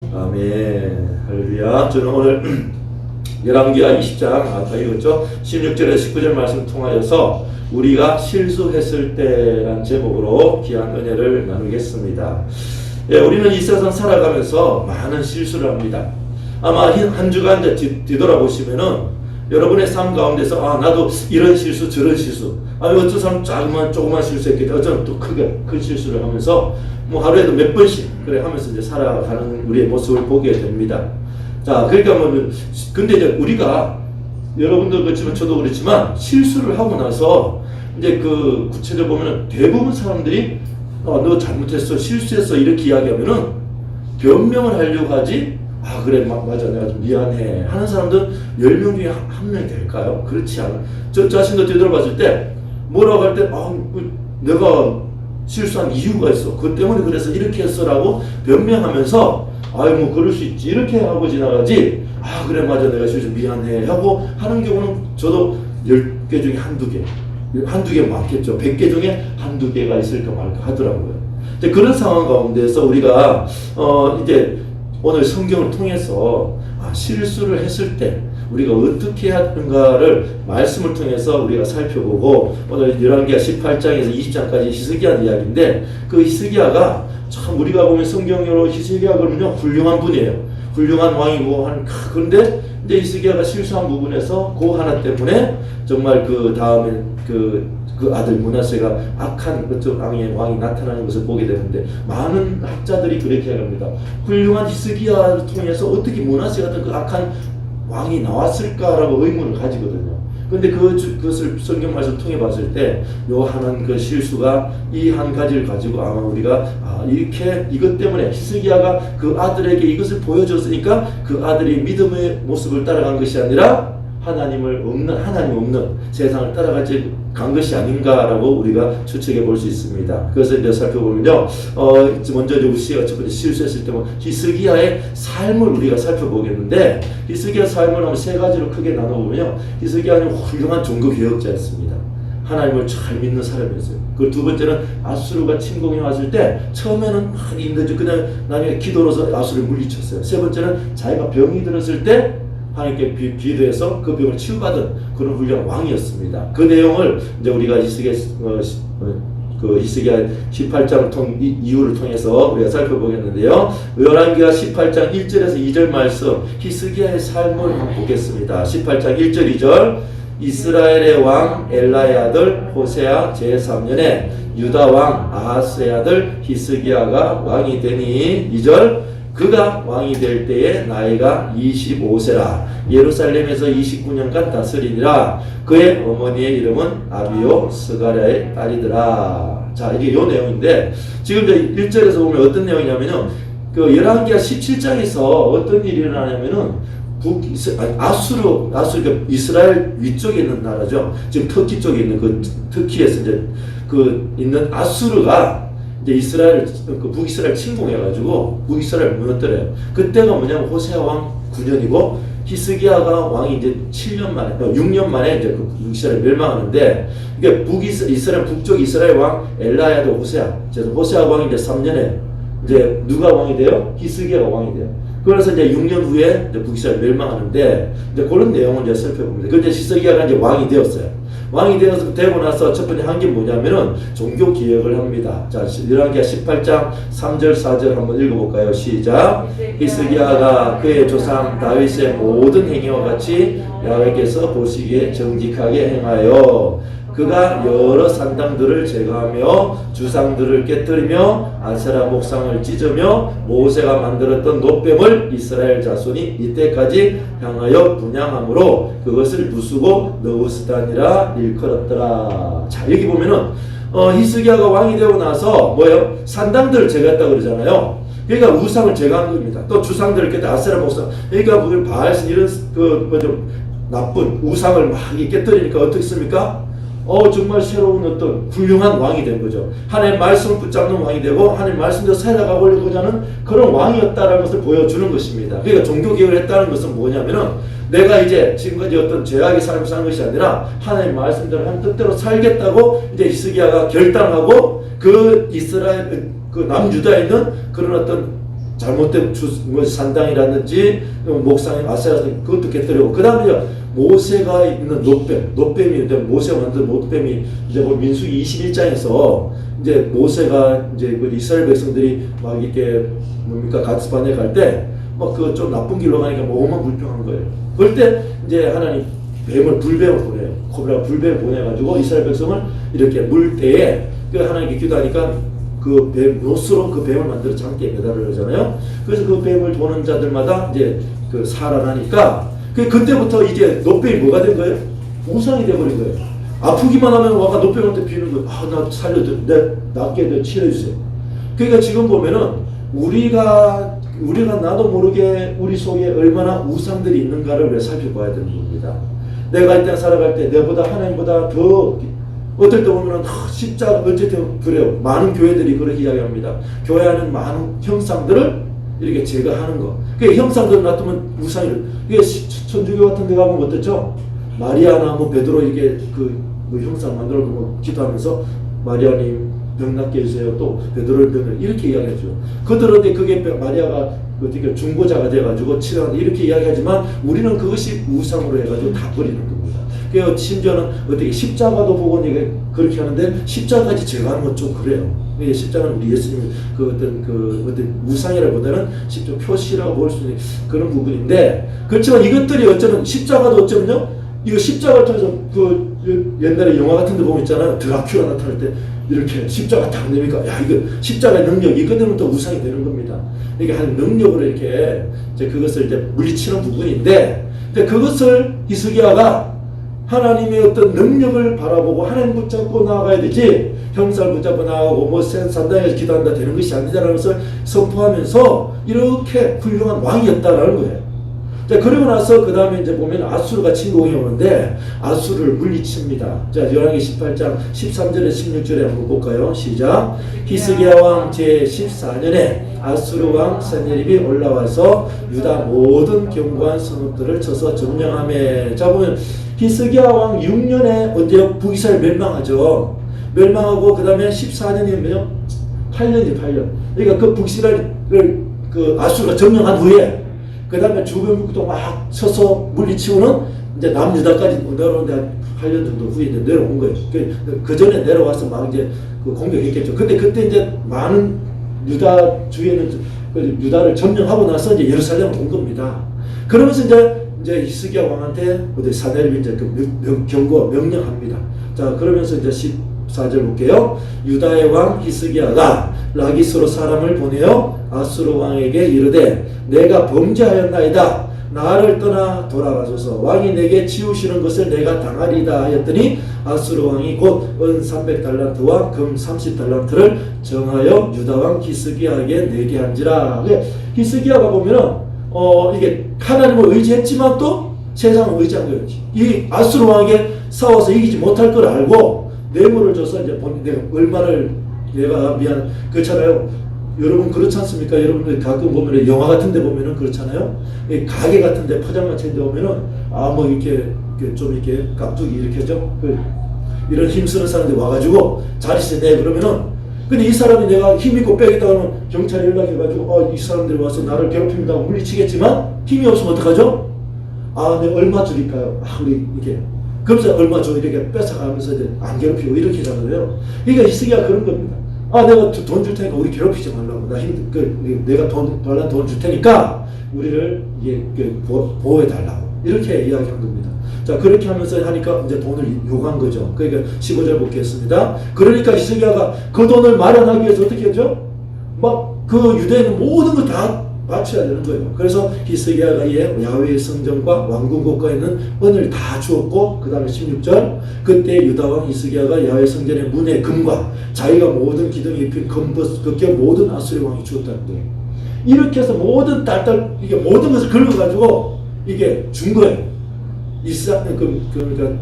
아멘. 할렐루야. 저는 오늘 열왕기하 20장 아까 읽었죠. 16절에서 19절 말씀 통하여서 우리가 실수했을 때란 제목으로 귀한 은혜를 나누겠습니다. 예, 우리는 이 세상 살아가면서 많은 실수를 합니다. 아마 한 주간 뒤돌아보시면은 여러분의 삶 가운데서 나도 이런 실수 저런 실수, 어떤 사람 조그만 실수했겠다, 어쩌면 또 큰 실수를 하면서 뭐 하루에도 몇 번씩 그래 하면서 이제 살아가는 우리의 모습을 보게 됩니다. 자, 그러니까 근데 이제 우리가 여러분도 그렇지만 저도 그렇지만 실수를 하고 나서 이제 그 구체적으로 보면은 대부분 사람들이 너 잘못했어, 실수했어 이렇게 이야기하면은 변명을 하려고 하지. 그래, 맞아, 내가 좀 미안해 하는 사람들 10명 중에 한 명이 될까요? 그렇지 않아. 저 자신도 되돌아봤을 때 뭐라고 할 때 내가 실수한 이유가 있어, 그것 때문에 그래서 이렇게 했어라고 변명하면서 뭐 그럴 수 있지 이렇게 하고 지나가지. 그래, 맞아, 내가 실수 미안해 하고 하는 경우는 저도 10개 중에 한두 개 많겠죠. 100개 중에 한두 개가 있을까 말까 하더라고요. 그런 상황 가운데서 우리가 이제 오늘 성경을 통해서 실수를 했을 때 우리가 어떻게 해야 하는가를 말씀을 통해서 우리가 살펴보고, 오늘 열왕기하 18장에서 20장까지 히스기야 이야기인데, 그 히스기야가 참 우리가 보면 성경으로 히스기야 그러면요 훌륭한 분이에요. 훌륭한 왕이고 그런데 이제 히스기야가 실수한 부분에서 그 하나 때문에 정말 그 다음에 그 아들 므낫세가 악한 어떤 왕이 나타나는 것을 보게 되는데, 많은 학자들이 그렇게 합니다. 훌륭한 히스기야를 통해서 어떻게 므낫세 같은 그 악한 왕이 나왔을까라고 의문을 가지거든요. 그런데 그것을 성경 말씀 통해 봤을 때 요 하는 그 실수가 이 한 가지를 가지고 아마 우리가 이렇게 이것 때문에 히스기야가 그 아들에게 이것을 보여줬으니까 그 아들이 믿음의 모습을 따라간 것이 아니라 하나님 없는 세상을 따라가지 간 것이 아닌가라고 우리가 추측해 볼 수 있습니다. 그래서 이제 살펴보면요, 먼저 우시가 첫 번째 실수했을 때 히스기야의 삶을 우리가 살펴보겠는데, 히스기야 삶을 한번 세 가지로 크게 나눠보면요, 히스기야는 훌륭한 종교 개혁자였습니다. 하나님을 잘 믿는 사람이었어요. 그 두 번째는 아수르가 침공해 왔을 때 처음에는 많이 힘들죠. 그냥 나중에 기도로서 아수르를 물리쳤어요. 세 번째는 자기가 병이 들었을 때 하나님께 기도해서 그 병을 치유받은 그런 훌륭한 왕이었습니다. 그 내용을 이제 우리가 히스기야 18장 이유를 통해서 우리가 살펴보겠는데요. 열왕기하 18장 1절에서 2절 말씀, 히스기야의 삶을 한번 보겠습니다. 18장 1절 2절, 이스라엘의 왕 엘라의 아들 호세아 제3년에 유다 왕 아하스의 아들 히스기야가 왕이 되니, 2절, 그가 왕이 될 때에 나이가 25세라. 예루살렘에서 29년간 다스리니라. 그의 어머니의 이름은 아비요 스가랴의 딸이더라. 자, 이게 요 내용인데, 지금 1절에서 보면 어떤 내용이냐면요, 그 열왕기하 17장에서 어떤 일이 일어나냐면은 아수르 이스라엘 위쪽에 있는 나라죠. 지금 터키 쪽에 있는 그 터키에서 이제 있는 아수르가 이제 북이스라엘 침공해가지고 북이스라엘 무너뜨려요. 그때가 뭐냐면 호세아 왕 9년이고 히스기야가 왕이 이제 6년 만에 이제 그 북이스라엘 멸망하는데, 이게 이스라엘 북쪽 이스라엘 왕 엘라의 아들 호세아. 그래서 호세아 왕이 이제 3년에 이제 누가 왕이 돼요? 히스기야가 왕이 돼요. 그래서 이제 6년 후에 이제 북이스라엘 멸망하는데, 이제 그런 내용을 이제 살펴봅니다. 그 이제 히스기야가 이제 왕이 되었어요. 왕이 되고 나서 첫 번째 한 게 뭐냐면은 종교 개혁을 합니다. 자, 열왕기하 18장 3절 4절 한번 읽어볼까요? 시작. 히스기야가 그의 조상 다윗의 모든 행위와 같이 야훼께서 보시기에 정직하게 행하여 그가 여러 산당들을 제거하며 주상들을 깨뜨리며 아세라 목상을 찢으며 모세가 만들었던 놋뱀을 이스라엘 자손이 이때까지 향하여 분향함으로 그것을 부수고 느후스단이라 일컬었더라. 자, 여기 보면은 히스기야가 왕이 되고 나서 뭐예요? 산당들을 제거했다고 그러잖아요. 그러니까 우상을 제거한 겁니다. 또 주상들을 깨뜨려 아세라 목상. 그러니까 보면 바알신 이런 나쁜 우상을 막 깨뜨리니까 어떻게 습니까? 정말 새로운 어떤 훌륭한 왕이 된 거죠. 하나님의 말씀을 붙잡는 왕이 되고 하나님의 말씀대로 살아가고자 하는 그런 왕이었다는 것을 보여주는 것입니다. 그러니까 종교개혁을 했다는 것은 뭐냐면은 내가 이제 지금까지 어떤 죄악의 삶을 사는 것이 아니라 하나님의 말씀대로 한 뜻대로 살겠다고 이제 히스기야가 결단하고 그 이스라엘 그 남유다에 있는 그런 어떤 잘못된 뭐 산당이라든지 목상의 아세라 그것도 깨뜨리고 그 다음에 모세가 있는 놋뱀이 있는데 모세가 만든 놋뱀이 이제 뭐 민수기 21장에서 이제 모세가 이제 그 이스라엘 백성들이 막 이렇게 뭡니까 가스반에 갈 때 막 그 좀 나쁜 길로 가니까 뭐만 불평한 거예요. 그럴 때 이제 하나님 불뱀을 보내요. 코브라 불뱀을 보내가지고 이스라엘 백성을 이렇게 물 때에 그 하나님께 기도하니까 그 뱀, 롯으로 그 뱀을 만들어 장대에 매달으려 하잖아요. 그래서 그 뱀을 보는 자들마다 이제 그 살아나니까 그때부터 이제 놋뱀이 뭐가 된 거예요? 우상이 돼버린 거예요. 아프기만 하면 와가 놋뱀한테 비는 거예요. 아, 나 살려줘. 내 낫게 치료해주세요. 그러니까 지금 보면은 우리가 나도 모르게 우리 속에 얼마나 우상들이 있는가를 왜 살펴봐야 되는 겁니다. 내가 이 땅 살아갈 때 내보다 하나님보다 더 어떨 때 보면은 십자가 어쨌든 그래요. 많은 교회들이 그렇게 이야기합니다. 교회 안에 많은 형상들을 이렇게 제거하는 거. 그 형상들을 놔두면 우상이 이게 천주교 같은 데 가면 어떻죠? 마리아나 뭐 베드로 이게 뭐 형상 만들어 놓고 기도하면서 마리아님 병 낫게 해주세요. 또 베드로의 병을 이렇게 이야기하죠. 그들한테 그게 마리아가 어떻게 중보자가 돼가지고 치료한다 이렇게 이야기하지만 우리는 그것이 우상으로 해가지고 다 버리는 겁니다. 그 심지어는 어떻게 십자가도 보고 이게 그렇게 하는데 십자가까지 제거하는 건 좀 그래요. 십자가는 우리 예수님 그 어떤 우상이라보다는 십자가 표시라고 볼 수 있는 그런 부분인데 그렇지만 이것들이 어쩌면 십자가도 어쩌면요 이거 십자가를 통해서 그 옛날에 영화 같은 데 보면 있잖아요. 드라큘라 나타날 때 이렇게 십자가 딱 내니까 야 이거 십자가의 능력 이거 되면 또 우상이 되는 겁니다. 이게 한 능력으로 이렇게 이제 그것을 이제 물리치는 부분인데 그것을 히스기야가 하나님의 어떤 능력을 바라보고 하나님 붙잡고 나아가야 되지 형상을 붙잡고 나아가고 뭐 산당에서 기도한다 되는 것이 아니다라는 것을 선포하면서 이렇게 훌륭한 왕이었다라는 거예요. 자, 그리고 나서 그 다음에 이제 보면 아수르가 침공해 오는데 아수르를 물리칩니다. 자, 열왕기 18장 13절에 16절에 한번 볼까요? 시작. 히스기야 왕 제14년에 아수르 왕 산헤립이 올라와서 유다 모든 견고한 성읍들을 쳐서 점령하며. 자, 보면 히스기야 왕 6년에 언제 북이스라엘 멸망하죠. 멸망하고 그 다음에 14년이면요 8년. 그러니까 그 북이스라엘을 그 아수르가 점령한 후에 그 다음에 주변국도 막 쳐서 물리치고는 이제 남유다까지 내려오는데 8년 정도 후에 이제 내려온 거예요. 그 전에 내려와서 막 이제 그 공격했겠죠. 근데 그때 이제 많은 유다 주에는 유다를 점령하고 나서 이제 예루살렘을 온 겁니다. 그러면서 이제 히스기야 왕한테 산헤립이 이제 그 경고 명령합니다. 자, 그러면서 이제 14절 볼게요. 유다의 왕 히스기야가 라기스로 사람을 보내어 아수르 왕에게 이르되 내가 범죄하였나이다. 나를 떠나 돌아가소서. 왕이 내게 치우시는 것을 내가 당하리다 하였더니 아수르 왕이 곧 은 300달란트와 금 30달란트를 정하여 유다 왕 히스기야에게 내게 한지라. 히스기야가 보면은 이게 하나님을 의지했지만 또 세상을 의지한 거예요. 이 아수르 왕에게 싸워서 이기지 못할 걸 알고 뇌물을 줘서 이제 내가 얼마를 내가 미안 그렇잖아요. 여러분 그렇지 않습니까? 여러분들 가끔 보면 영화 같은 데 보면은 그렇잖아요. 가게 같은 데 포장마차인 데 보면은 뭐 이렇게 좀 이렇게 깍두기 이렇게 하죠. 이런 힘쓰는 사람들이 와가지고 자리세 내 그러면은 근데 이 사람이 내가 힘있고 빼겠다 하면 경찰에 연락해가지고 이 사람들이 와서 나를 괴롭힙니다 하고 물리치겠지만 힘이 없으면 어떡하죠? 내가 얼마 줄일까요? 우리 이렇게 그러면서 얼마 줘 이렇게 뺏어가면서 이제 안 괴롭히고 이렇게 하잖아요. 그러니까 히스기야가 그런 겁니다. 내가 돈 줄 테니까 우리 괴롭히지 말라고. 내가 돈 줄 테니까 우리를 보호해 달라고. 이렇게 이야기한 겁니다. 자, 그렇게 하면서 하니까 이제 돈을 요구한 거죠. 그러니까 15절 보겠습니다. 그러니까 히스기야가 그 돈을 마련하기 위해서 어떻게 했죠? 막 그 유대인은 모든 거 다 바쳐야 되는 거예요. 그래서 히스기야가 야훼의 성전과 왕궁곡과 있는 은을 다 주었고 그 다음에 16절 그때 유다왕 히스기야가 야훼 성전의 문의 금과 자기가 모든 기둥이 입힌 금벗 그게 모든 아수르 왕이 주었다는 거예요. 이렇게 해서 모든 이게 모든 것을 긁어가지고 이게 준 거예요.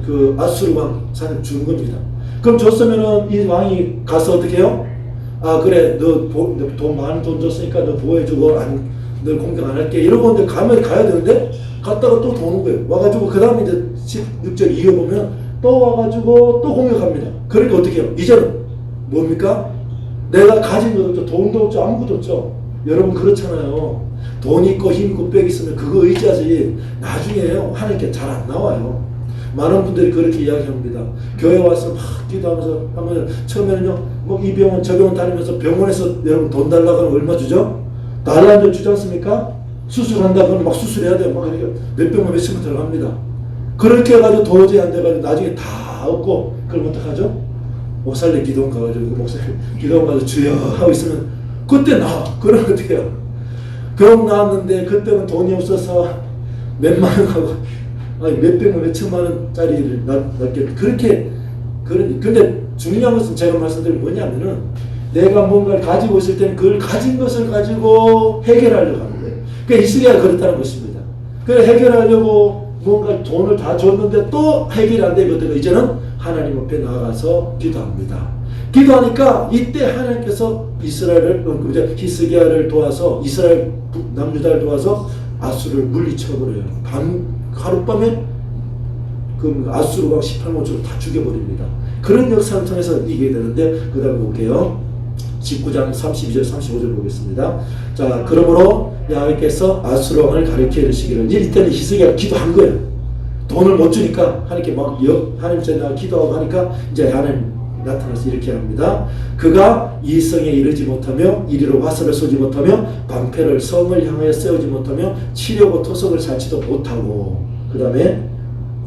그 아수르 왕한테 준 겁니다. 그럼 줬으면은 이 왕이 가서 어떻게 해요? 그래 너 많은 돈 줬으니까 너 보호해주고 너 공격 안 할게 이러고 근데 가야 되는데 갔다가 또 도는 거예요. 와가지고 그 다음에 이제 16절 이어보면 또 와가지고 또 공격합니다. 그러니까 어떻게 해요? 이제는 뭡니까? 내가 가진 것도 없죠. 돈도 없죠. 아무것도 없죠. 여러분 그렇잖아요. 돈 있고 힘 있고 빽 있으면 그거 의지하지 나중에요 하나님께 잘 안 나와요. 많은 분들이 그렇게 이야기합니다. 교회 와서 막 기도하면서 하면 처음에는요 뭐 이 병원 저 병원 다니면서 병원에서 여러분 돈 달라고 하면 얼마 주죠? 달러 한 점 주지 않습니까? 수술한다 그러면 막 수술해야 돼요. 막 이렇게 몇 병원 몇십만 들어갑니다. 그렇게 해가지고 도저히 안 돼가지고 나중에 다 없고 그럼 어떡하죠? 목살내 기도원 가가지고 목사님 기도원 가서 주여 하고 있으면 그때 나와. 그럼 어떻게 해요? 병 나왔는데 그때는 돈이 없어서 몇만 원 하고 아니 몇백만 몇천만 원짜리를 낳게 그렇게 근데 중요한 것은 제가 말씀드린 뭐냐면은 내가 뭔가를 가지고 있을 때는 그걸 가진 것을 가지고 해결하려고 하는 거예요. 그러니까 이스라엘이 그렇다는 것입니다. 그래 해결하려고 뭔가 돈을 다 줬는데 또 해결이 안 되거든요. 이제는 하나님 앞에 나가서 기도합니다. 기도하니까 이때 하나님께서 이스라엘을 히스기야를 도와서 이스라엘 남유다를 도와서 아수를 물리쳐버려요. 하룻밤에 그 아수르가 18만 주로 다 죽여버립니다. 그런 역사를 통해서 이기게 되는데 그 다음에 볼게요. 19장 32절 35절 보겠습니다. 자 그러므로 야훼께서 아수르 왕을 가르쳐 이르시기를 이때는 히스기야가 기도한 거예요. 돈을 못 주니까 하나님께 막 하나님 전에 기도하고 하니까 이제 하나님 나타나서 이렇게 합니다. 그가 이 성에 이르지 못하며 이리로 화살을 쏘지 못하며 방패를 성을 향하여 세우지 못하며 치려고 토성을 살지도 못하고 그 다음에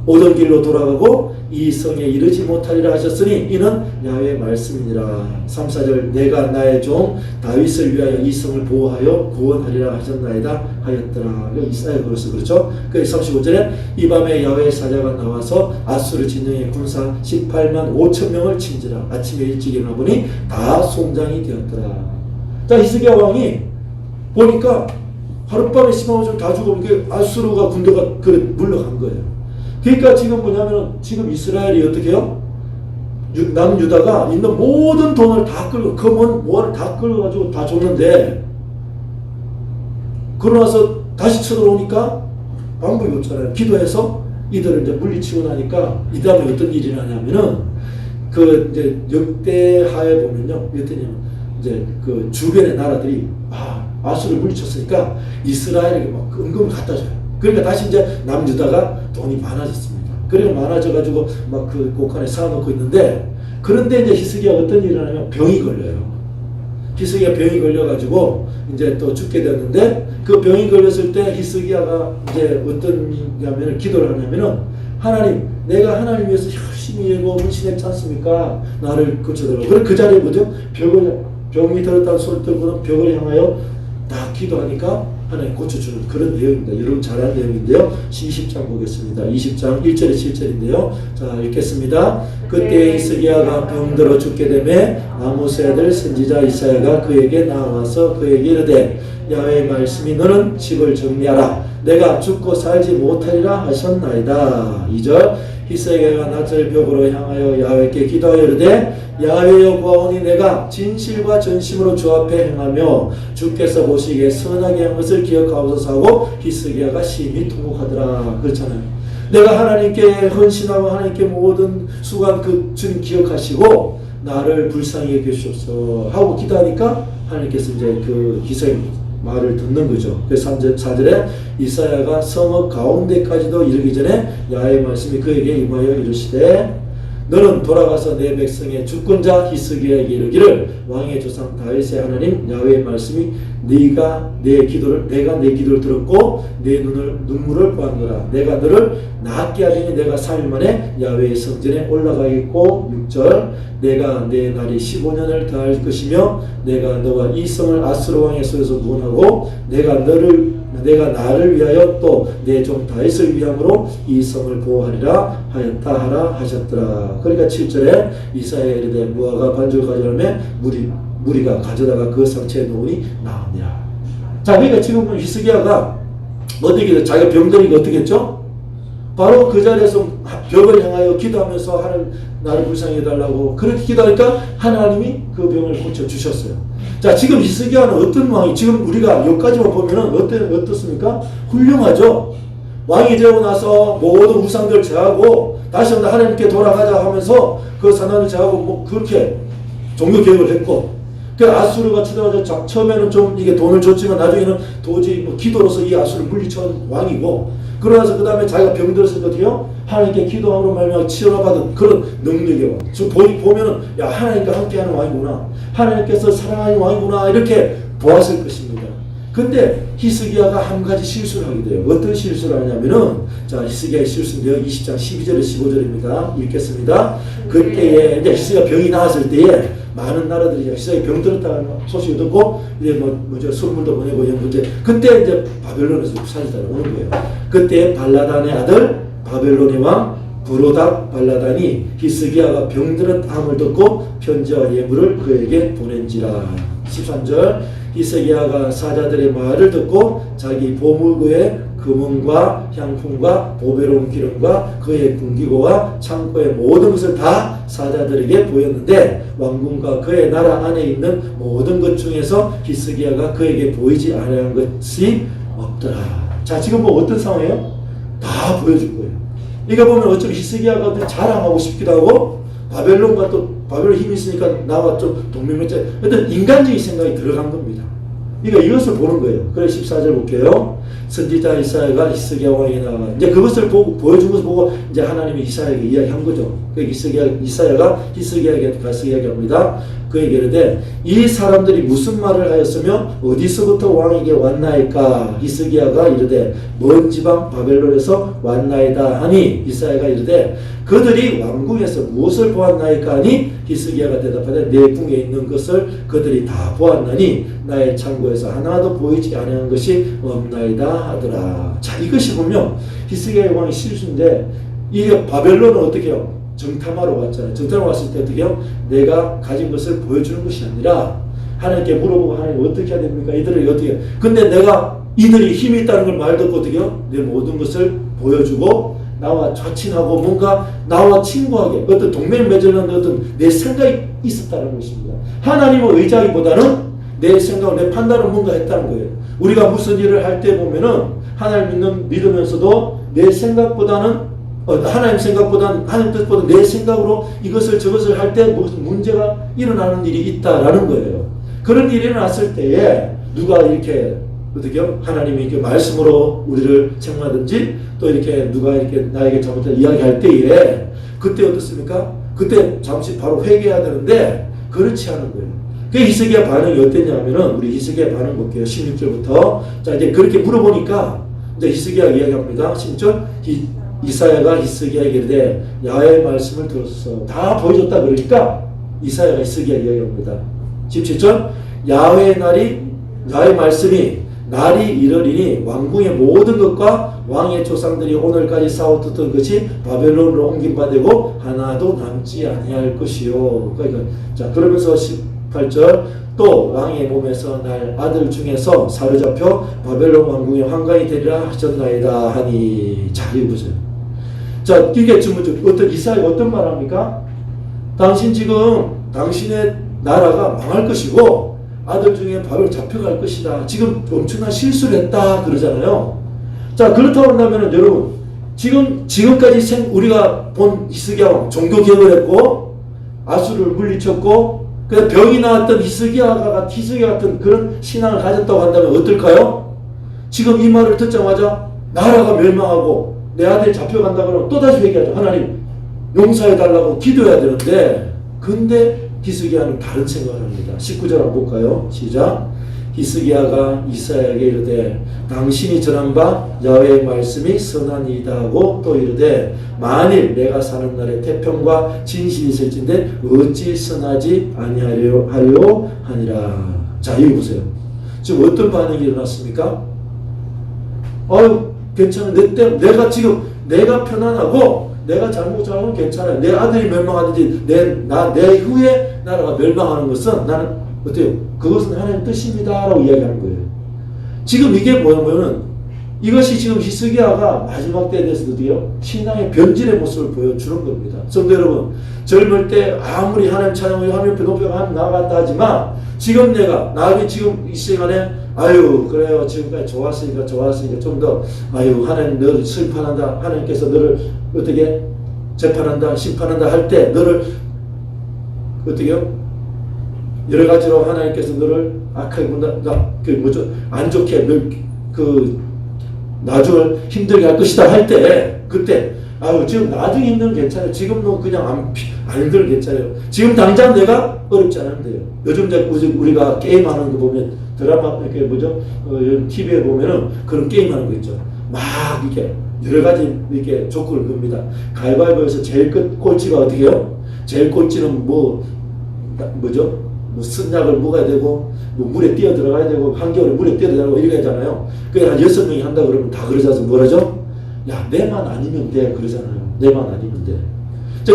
오던 길로 돌아가고 이 성에 이르지 못하리라 하셨으니 이는 야훼의 말씀이니라. 3, 4절 내가 나의 종 다윗을 위하여 이 성을 보호하여 구원하리라 하셨나이다 하였더라. 이사야 그래서 그렇죠. 그 35절에 이 밤에 야훼의 사자가 나와서 아수르 진영의 군사 18만 5천 명을 친지라. 아침에 일찍 일어나 보니 다 송장이 되었더라. 자 히스기야 왕이 보니까 하룻밤에 10만 5천 다 죽어버리니까 아수르가 군대가 물러간 거예요. 그러니까 지금 뭐냐면 지금 이스라엘이 어떻게 해요? 남유다가 있는 모든 돈을 다 끌고 금은 뭐를 다 끌어가지고 다 줬는데 그러고 나서 다시 쳐들어오니까 방법이 없잖아요. 기도해서 이들을 이제 물리치고 나니까 이 다음에 어떤 일이 나냐면은 그 이제 역대하에 보면요, 역대냐면 이제 그 주변의 나라들이 아수를 물리쳤으니까 이스라엘에게 막 은금을 갖다 줘요. 그러니까 다시 이제 남유다가 돈이 많아졌습니다. 그리고 많아져가지고 막 그 곡간에 쌓아놓고 있는데 그런데 이제 히스기야가 어떤 일을 하냐면 병이 걸려요. 히스기야 병이 걸려가지고 이제 또 죽게 되었는데 그 병이 걸렸을 때 히스기야가 이제 어떤 냐면 기도를 하냐면은 하나님 내가 하나님 위해서 열심히 일고 헌신했지 않습니까? 나를 고쳐달라고. 그래 그 자리에 뭐죠? 병이 들었다는 소리 듣고는 벽을 향하여 다 기도하니까 하나님 고쳐주는 그런 내용입니다. 여러분 잘한 내용인데요. 20장 보겠습니다. 20장 1절에 7절인데요. 자 읽겠습니다. 그때 히스기야가 병들어 죽게 되매 아모스의 아들 선지자 이사야가 그에게 나와서 그에게 이르되 야훼의 말씀이 너는 집을 정리하라. 내가 죽고 살지 못하리라 하셨나이다. 2절 히스기야가 낮을 벽으로 향하여 야훼께 기도하여 이르되 야훼여 구하오니 내가 진실과 전심으로 주 앞에 행하며 주께서 보시기에 선하게 한 것을 기억하옵소서 하고 히스기야가 심히 통곡하더라. 그렇잖아요. 내가 하나님께 헌신하고 하나님께 모든 수고한 그 주님 기억하시고 나를 불쌍히 여기시옵소서 하고 기도하니까 하나님께서 이제 그 히스기야 말을 듣는 거죠. 그래서 4절에 이사야가 성읍 가운데까지도 이르기 전에 야훼의 말씀이 그에게 임하여 이르시되 너는 돌아가서 내 백성의 주권자 히스기야에게 이르기를 왕의 조상 다윗의 하나님 야훼의 말씀이 내가 내 기도를 들었고 내 눈물을 보았노라. 내가 너를 낫게 하리니 내가 3일 만에 야훼의 성전에 올라가겠고 6절 내가 내 날이 15년을 다할 것이며 내가 너와 이 성을 아수르 왕의 손에서 구원하고 내가 나를 위하여 또 내 종 다윗을 위함으로 이 성을 보호하리라 하였다 하라 하셨더라. 그러니까 7절에 이사야 이르되 무화과 반죽을 가져오매 무리가 가져다가 그 상처에 놓으니 나으니라. 자 그러니까 지금 히스기야가 어떻게 했죠? 자기가 병들이가 어떻게 했죠? 바로 그 자리에서 벽을 향하여 기도하면서 하나님 나를 불쌍히 해달라고 그렇게 기도하니까 하나님이 그 병을 고쳐주셨어요. 자 지금 히스기야는 어떤 왕이 지금 우리가 여기까지만 보면은 어떻습니까? 훌륭하죠. 왕이 되고 나서 모든 우상들 제하고 다시 한번 하나님께 돌아가자 하면서 그 사나를 제하고 뭐 그렇게 종교 개혁을 했고 그 아수르가 쳐들어가서 처음에는 좀 이게 돈을 줬지만 나중에는 도저히 뭐 기도로서 이 아수르를 물리쳐온 왕이고, 그러나서 그 다음에 자기가 병들었을 때 어떻게요? 하나님께 기도함으로 말미암아 치료받은 그런 능력의 왕. 보면은 야, 하나님과 함께하는 왕이구나, 하나님께서 사랑하는 왕이구나, 이렇게 보았을 것입니다. 근데 히스기야가 한 가지 실수를 하게 돼요. 어떤 실수를 하냐면은, 자, 히스기야의 실수인데요. 20장 12절에 15절입니다. 읽겠습니다. 그때에 이제 히스기야 병이 나았을 때에 많은 나라들이 히스기야 병 들었다는 소식을 듣고 이제 뭐죠, 선물도 보내고 이런 문제. 그때 이제 바벨론에서 살이 따라오는 거예요. 그때 발라단의 아들 바벨론의 왕 브로닥 발라단이 히스기야가 병들었다함을 듣고 편지와 예물을 그에게 보낸지라. 13절, 히스기야가 사자들의 말을 듣고 자기 보물고의 금은과 향품과 보배로운 기름과 그의 군기고와 창고의 모든 것을 다 사자들에게 보였는데 왕궁과 그의 나라 안에 있는 모든 것 중에서 히스기야가 그에게 보이지 않은 것이 없더라. 자, 지금 뭐 어떤 상황이에요? 다 보여준 거예요. 이거 보면 어차피 히스기야가 자랑하고 싶기도 하고, 바벨론과 또 바벨론 힘이 있으니까 나와 좀 동맹맺자, 어떤 인간적인 생각이 들어간 겁니다. 그러니까 이것을 보는 거예요. 그래 14절 볼게요. 선지자 이사야가 히스기야 왕에게 나가 이제 그것을 보고, 보여준 것을 보고 이제 하나님이 이사야에게 이야기한 거죠. 그 이사야가 히스기야에게 가서 이야기합니다. 그에게 이르되 이 사람들이 무슨 말을 하였으며 어디서부터 왕에게 왔나이까? 히스기야가 이르되 먼 지방 바벨론에서 왔나이다 하니, 이사야가 이르되 그들이 왕궁에서 무엇을 보았나이까 하니, 히스기야가 대답하되 내 궁에 있는 것을 그들이 다 보았나니 나의 창고에서 하나도 보이지 않은 것이 없나이다 하더라. 자, 이것이 보면 히스기야 왕의 실수인데, 이게 바벨론은 어떻게 해요? 정탐하러 왔잖아요. 정탐하러 왔을 때 어떻게 해요? 내가 가진 것을 보여주는 것이 아니라 하나님께 물어보고, 하나님 어떻게 해야 됩니까? 이들을 어떻게 해요? 근데 내가 이들이 힘이 있다는 걸 말 듣고 어떻게 해요? 내 모든 것을 보여주고 나와 좌친하고 뭔가 나와 친구하게 어떤 동맹 맺으려는 어떤 내 생각이 있었다는 것입니다. 하나님을 의지하기보다는 내 생각을, 내 판단을 뭔가 했다는 거예요. 우리가 무슨 일을 할 때 보면은 하나님 믿으면서도 내 생각보다는 하나님 생각보다는, 하나님 뜻보다 내 생각으로 이것을 저것을 할 때 무슨 문제가 일어나는 일이 있다라는 거예요. 그런 일이 일어났을 때에 누가 이렇게 어떻게 하나님이 이렇게 말씀으로 우리를 책망하든지 또 이렇게 누가 이렇게 나에게 잘못된 이야기할 때에 그때 어떻습니까? 그때 잠시 바로 회개해야 되는데 그렇지 않은 거예요. 그 히스기야 반응이 어땠냐면은, 우리 히스기야 반응 볼게요. 16절부터. 자, 이제 그렇게 물어보니까 이제 히스기야 이야기합니다. 16절, 이사야가 히스기야에게 이르되 야훼의 말씀을 들었어. 다 보여줬다 그러니까 이사야가 히스기야 이야기합니다. 17절, 야훼의 말씀이 날이 이르리니 왕궁의 모든 것과 왕의 조상들이 오늘까지 싸웠던 것이 바벨론으로 옮김받고 하나도 남지 아니할 것이요. 그러니까 자, 그러면서 18절, 또 왕의 몸에서 날 아들 중에서 사로잡혀 바벨론 왕궁의 환관이 되리라 하셨나이다 하니. 자, 이거 보세요. 자, 이게 지금 어떤 이사야가 어떤 말 합니까? 당신 지금 당신의 나라가 망할 것이고 아들 중에 바벨론 잡혀갈 것이다. 지금 엄청난 실수를 했다 그러잖아요. 자, 그렇다고 한다면 여러분, 지금까지 우리가 본 히스기야 왕 종교 개혁을 했고 아수르를 물리쳤고 그 병이 나왔던 히스기야 같은 그런 신앙을 가졌다고 한다면 어떨까요? 지금 이 말을 듣자마자 나라가 멸망하고 내 아들이 잡혀간다 그러면 또다시 회개하죠. 하나님 용서해달라고 기도해야 되는데, 근데 히스기야는 다른 생각을 합니다. 19절 한번 볼까요? 시작. 히스기야가 이사야에게 이르되 당신이 전한 바 야훼의 말씀이 선하니이다 하고 또 이르되 만일 내가 사는 날에 태평과 진실이 있을진데 어찌 선하지 아니하려 하니라. 자, 여기 보세요. 지금 어떤 반응이 일어났습니까? 괜찮아. 내가 편안하고 내가 잘못하면 괜찮아요. 내 아들이 멸망하든지 내 후에 나라가 멸망하는 것은 나는 어때요? 그것은 하나님의 뜻입니다 라고 이야기하는 거예요. 지금 이게 뭐냐면은 이것이 지금 히스기야가 마지막 때에 대해서 어때요? 신앙의 변질의 모습을 보여주는 겁니다. 성도 여러분, 젊을 때 아무리 하나님 찬양을 하면 높여 나간다 하지만 지금 나에게 지금 이 시간에 그래요. 지금까지 좋았으니까 좀 더 하나님 너를 심판한다. 하나님께서 너를 어떻게 재판한다, 심판한다 할 때 너를 어떻게요? 여러 가지로 하나님께서 너를 악하게 안 좋게 나중을 힘들게 할 것이다 할 때, 그때 지금 나중에 힘들면 괜찮아요. 지금도 그냥 안 힘들면 괜찮아요. 지금 당장 내가 어렵지 않은데요. 요즘 우리가 게임하는 거 보면 드라마 TV에 보면은 그런 게임하는 거 있죠. 막 이렇게 여러 가지 이렇게 조건을 겁니다. 가위바위보에서 제일 꼴찌가 어떻게 해요? 제일 꼴찌는 쓴 약을 먹어야 되고, 물에 뛰어 들어가야 되고, 한겨울에 물에 뛰어 들어가고 이렇게 하잖아요. 그게 한 6명이 한다 그러면 다 그러지 않습니까? 뭐라죠? 야, 내만 아니면 돼. 그러잖아요. 내만 아니면 돼.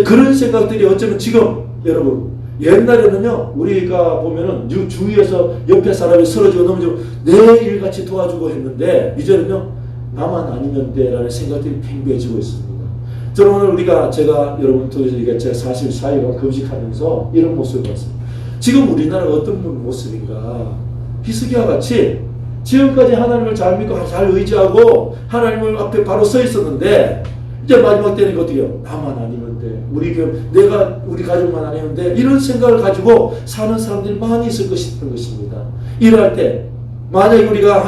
그런 생각들이 어쩌면 지금, 여러분, 옛날에는요, 우리가 보면은 주위에서 옆에 사람이 쓰러지고 넘어지고 내 일같이 도와주고 했는데, 이제는요, 나만 아니면 돼. 라는 생각들이 팽배해지고 있습니다. 저는 오늘 제가 여러분 통해서 제가 사실 4일간 금식하면서 이런 모습을 봤습니다. 지금 우리나라가 어떤 모습인가? 히스기야 같이 지금까지 하나님을 잘 믿고 잘 의지하고 하나님을 앞에 바로 서 있었는데 이제 마지막 때는 어떻게 해요? 나만 아니면 돼. 우리 가족만 아니면 돼. 이런 생각을 가지고 사는 사람들이 많이 있을 것입니다. 이럴 때 만약에 우리가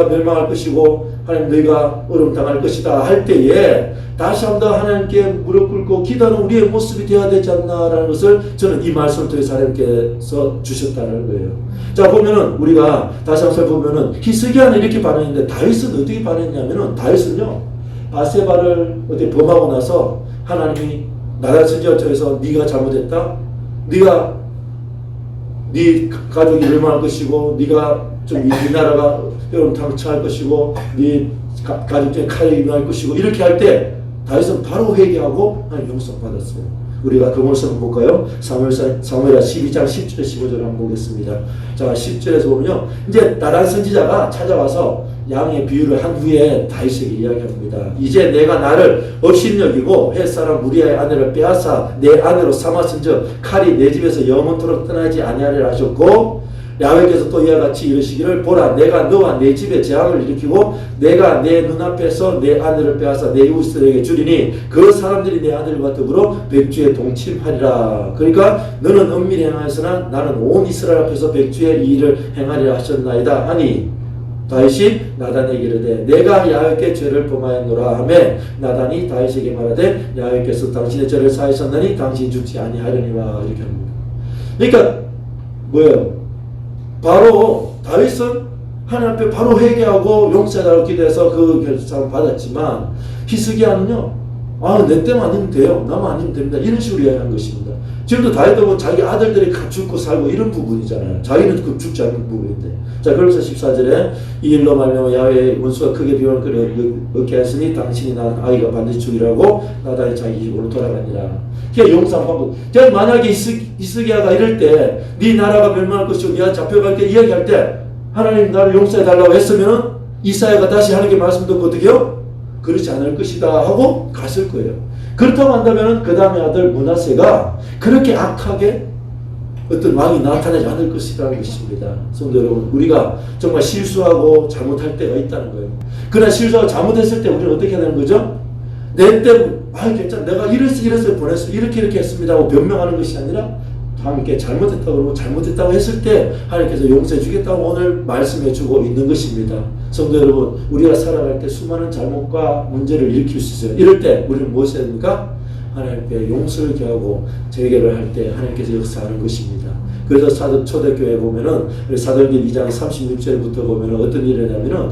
멸망할 것이고 하나님 너희가 어려움 당할 것이다 할 때에 다시 한번 하나님께 무릎 꿇고 기도하는 우리의 모습이 되어야 되지 않나라는 것을 저는 이 말씀을 통해서 하나님께서 주셨다는 거예요. 자, 보면은 우리가 다시 한번 보면은 히스기야는 이렇게 반응했는데 다윗은 어떻게 반응했냐면은 다윗은요, 바세바를 어디 범하고 나서 하나님이 나단 선지자에서 네가 잘못했다. 네 가족이 멸망할 것이고 네가 이 나라가 여러분 당처할 것이고 네 가족 중에 칼이 일어날 것이고 이렇게 할 때 다윗은 바로 회개하고 하나님 용서 받았어요. 우리가 그 모습을 한번 볼까요? 사무엘하 12장 10절에 15절을 한번 보겠습니다. 자, 10절에서 보면요, 이제 나단 선지자가 찾아와서 양의 비유를 한 후에 다윗에게 이야기합니다. 이제 내가 나를 업신여기고 햇사람 우리아의 아내를 빼앗아 내 아내로 삼았은즉 칼이 내 집에서 영원토록 떠나지 아니하리라 하셨고, 야훼께서 또 이와 같이 이르시기를 보라 내가 너와 내 집에 재앙을 일으키고 내가 내 눈앞에서 내 아내를 빼앗아 내 이웃들에게 주리니 그 사람들이 내 아들과 더불어 백주에 동침하리라. 그러니까 너는 은밀히 행하였으나 나는 온 이스라엘 앞에서 백주에 이 일을 행하리라 하셨나이다 하니 다윗이 나단에게 이르되 내가 야훼께 죄를 범하였노라 하매 나단이 다윗에게 말하되 야훼께서 당신의 죄를 사하셨나니 당신이 죽지 아니하려니와 이렇게 합니다. 그러니까 뭐예요? 바로 다윗은 하나님 앞에 바로 회개하고 용서해달라고 기도해서 그 결정을 받았지만 히스기야는요, 내 때만 아니면 돼요. 나만 아니면 됩니다. 이런 식으로 이야기한 것입니다. 지금도 다윗도 자기 아들들이 죽고 살고 이런 부분이잖아요. 자기는 그 죽지 않는 부분인데. 자, 그래서 14절에 이 일로 말미암아 야훼의 원수가 크게 비용을 얻게 하였으니 당신이 낳은 아이가 반드시 죽이라고 나단이 자기 집으로 돌아가니라. 그게 용서하고, 만약에 히스기야가 이럴 때 네 나라가 멸망할 것이고 네가 잡혀갈 때 이야기할 때 하나님 나를 용서해달라고 했으면 이사야가 다시 하나님께 말씀 듣고 어떻게 해요? 그렇지 않을 것이다 하고 갔을 거예요. 그렇다고 한다면 그 다음에 아들 므낫세가 그렇게 악하게 어떤 왕이 나타나지 않을 것이라는 것입니다. 성도 여러분, 우리가 정말 실수하고 잘못할 때가 있다는 거예요. 그러나 실수하고 잘못했을 때 우리는 어떻게 해야 되는 거죠? 내 때 괜찮아, 내가 이래서 보냈어, 이렇게 했습니다 하고 변명하는 것이 아니라 하나님께 잘못했다고 그러고 잘못했다고 했을 때 하나님께서 용서해 주겠다고 오늘 말씀해 주고 있는 것입니다. 성도 여러분, 우리가 살아갈 때 수많은 잘못과 문제를 일으킬 수 있어요. 이럴 때 우리는 무엇을 해야 됩니까? 하나님께 용서를 구하고 재개를 할 때 하나님께서 역사하는 것입니다. 그래서 초대교회 보면은 사도행전 2장 36절부터 보면은 어떤 일이 일어나면은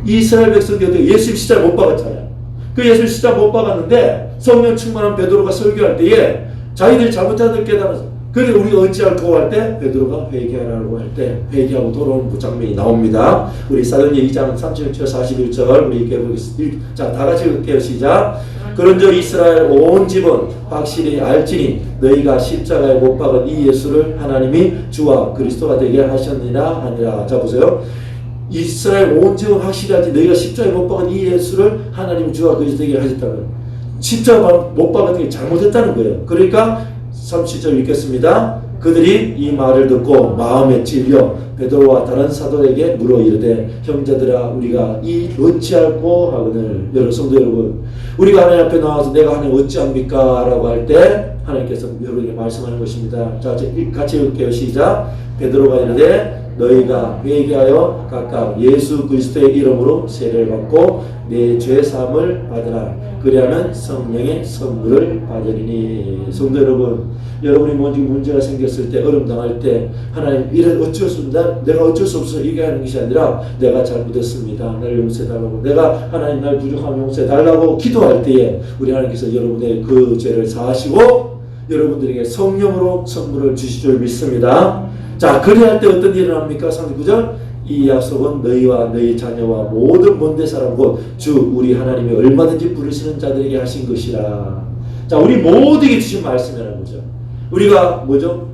이스라엘 백성들이 예수 십자가 못 박았잖아요. 그 예수 십자가 못 박았는데 성령 충만한 베드로가 설교할 때에 자기들이 잘못한 걸 깨달아서, 그래 우리가 어찌할꼬 할 때 베드로가 회개하라고 할 때 회개하고 돌아오는 장면이 나옵니다. 우리 사도행전 2장 36절 41절 우리 읽게 보겠습니다. 자, 다 같이 읽게요. 시작. 그런즉 이스라엘 온 집은 확실히 알지니 너희가 십자가에 못 박은 이 예수를 하나님이 주와 그리스도가 되게 하셨느니라 하니라. 자, 보세요. 이스라엘 온 집은 확실히 알지 너희가 십자가에 못 박은 이 예수를 하나님이 주와 그리스도 되게 하셨다면 십자가 못 박은 게 잘못했다는 거예요. 그러니까 37절 읽겠습니다. 그들이 이 말을 듣고 마음에 찔려 베드로와 다른 사도에게 물어 이르되 형제들아 우리가 이 어찌할꼬 하거늘. 여러분 성도 여러분, 우리가 하나님 앞에 나와서 내가 하나님 어찌합니까? 라고 할 때 하나님께서 여러분에게 말씀하는 것입니다. 자, 같이 읽을게요. 시작. 베드로가 이르되 너희가 회개하여 각각 예수 그리스도의 이름으로 세례를 받고 내 죄 사함을 받으라. 그리하면 성령의 선물을 받으리니. 성도 여러분, 여러분이 문제가 생겼을 때, 어려움 당할 때 하나님 이런 어쩔 수 없다, 내가 어쩔 수 없어 이게 하는 것이 아니라 내가 잘못했습니다, 날 용서해 달라고, 내가 하나님 날 부족함 용서해 달라고 기도할 때에 우리 하나님께서 여러분의 그 죄를 사하시고 여러분들에게 성령으로 선물을 주실 줄 믿습니다. 자, 그리할 때 어떤 일이 일어납니까? 39절. 이 약속은 너희와 너희 자녀와 모든 먼데 사람 곧 주 우리 하나님이 얼마든지 부르시는 자들에게 하신 것이라. 자, 우리 모두에게 주신 말씀이라는 거죠. 우리가 뭐죠?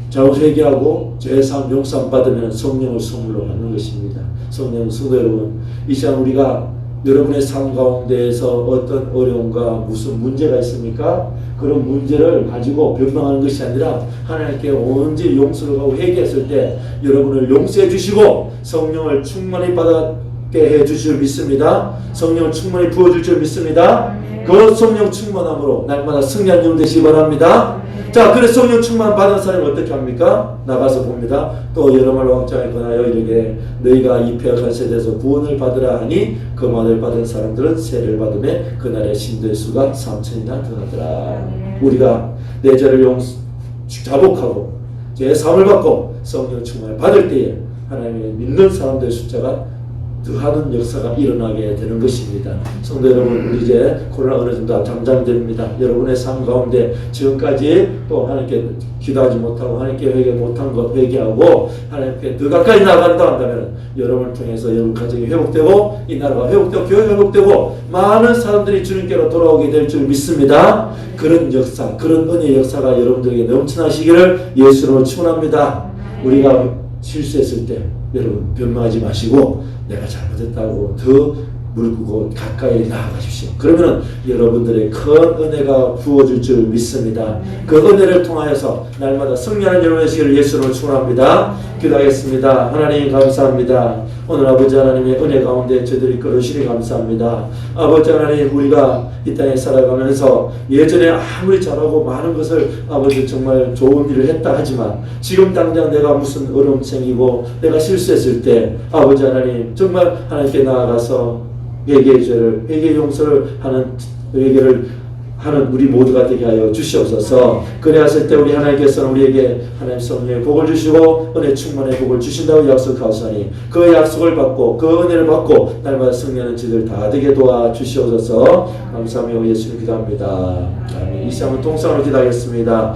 잘못 회개하고 죄사함 용서함 받으면 성령을 선물로 받는 것입니다. 성령 성도 여러분, 이 시간 우리가 여러분의 삶 가운데에서 어떤 어려움과 무슨 문제가 있습니까? 그런 문제를 가지고 변명하는 것이 아니라 하나님께 온전히 용서를 하고 회개했을 때 여러분을 용서해 주시고 성령을 충만히 받게 해 주실 줄 믿습니다. 성령을 충만히 부어줄 줄 믿습니다. 그 성령 충만함으로 날마다 승리한 영 되시기 바랍니다. 자, 그래서 성령 충만 받은 사람이 어떻게 합니까? 나가서 봅니다. 또 여러 말로 확장에 권하여 이르게 너희가 이 폐역한 세대에서 구원을 받으라 하니 그 말을 받은 사람들은 세례를 받음에 그날의 신도의 수가 3,000이나 더하더라. 우리가 내 죄를 자복하고 죄의 사함을 받고 성령 충만을 받을 때에 하나님의 믿는 사람들의 숫자가 더하는 역사가 일어나게 되는 것입니다. 성도 여러분, 우리 이제 코로나 어느 정도 잠잠됩니다. 여러분의 삶 가운데 지금까지 또 하나님께 기도하지 못하고 하나님께 회개 못한 것 회개하고 하나님께 더 가까이 나간다 한다면 여러분을 통해서 여러분 가정이 회복되고 이 나라가 회복되고 교회가 회복되고 많은 사람들이 주님께로 돌아오게 될 줄 믿습니다. 그런 역사, 그런 은혜의 역사가 여러분들에게 넘쳐나시기를 예수로 축원합니다. 우리가 실수했을 때 여러분 변명하지 마시고 내가 잘못했다고 더 물고 가까이 나아가십시오. 그러면 여러분들의 큰 은혜가 부어질 줄 믿습니다. 그 은혜를 통하여서 날마다 승리하는 여러분 되시기를 예수로 축원합니다. 기도하겠습니다. 하나님 감사합니다. 오늘 아버지 하나님의 은혜 가운데 저희들이 끌어주시니 감사합니다. 아버지 하나님, 우리가 이 땅에 살아가면서 예전에 아무리 잘하고 많은 것을 아버지 정말 좋은 일을 했다 하지만 지금 당장 내가 무슨 어려움 생기고 내가 실수했을 때 아버지 하나님 정말 하나님께 나아가서 회개의 죄를, 회개 용서를 하는 회개를 하는 우리 모두가 되게 하여 주시옵소서. 그래야할 때 우리 하나님께서는 우리에게 하나님 성령의 복을 주시고 은혜 충만의 복을 주신다고 약속하시니 그 약속을 받고 그 은혜를 받고 날마다 승리하는 지들 다 되게 도와 주시옵소서. 감사하며 예수님 기도합니다. 아멘. 이 시간은 통성으로 기도하겠습니다.